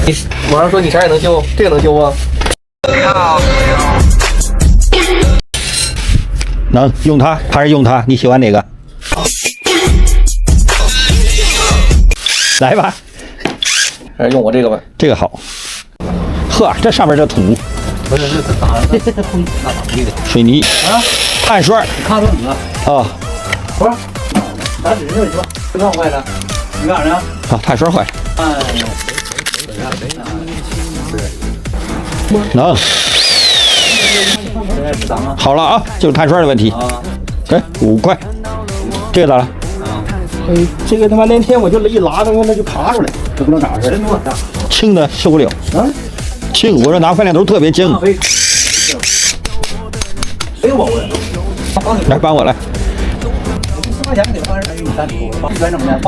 你网上说你啥也能修，这个能修吗？能用它还是用它？你喜欢哪个？来吧，还是用我这个吧。这个好。呵，这上面这土不是，这打风那咋地的？水泥啊，碳酸看着你了。啊不是，咱只是说这干坏了，你干啥呢？啊，碳酸坏了。能。好了啊，就是碳酸的问题。给5块，这个咋了？这个他妈那天我就一拉，那就爬出来，都不知道咋回事。轻的受不了。啊，轻，我说拿分量头特别轻。谁我问？来帮我来。10块钱给他8人，你单独8元怎么样？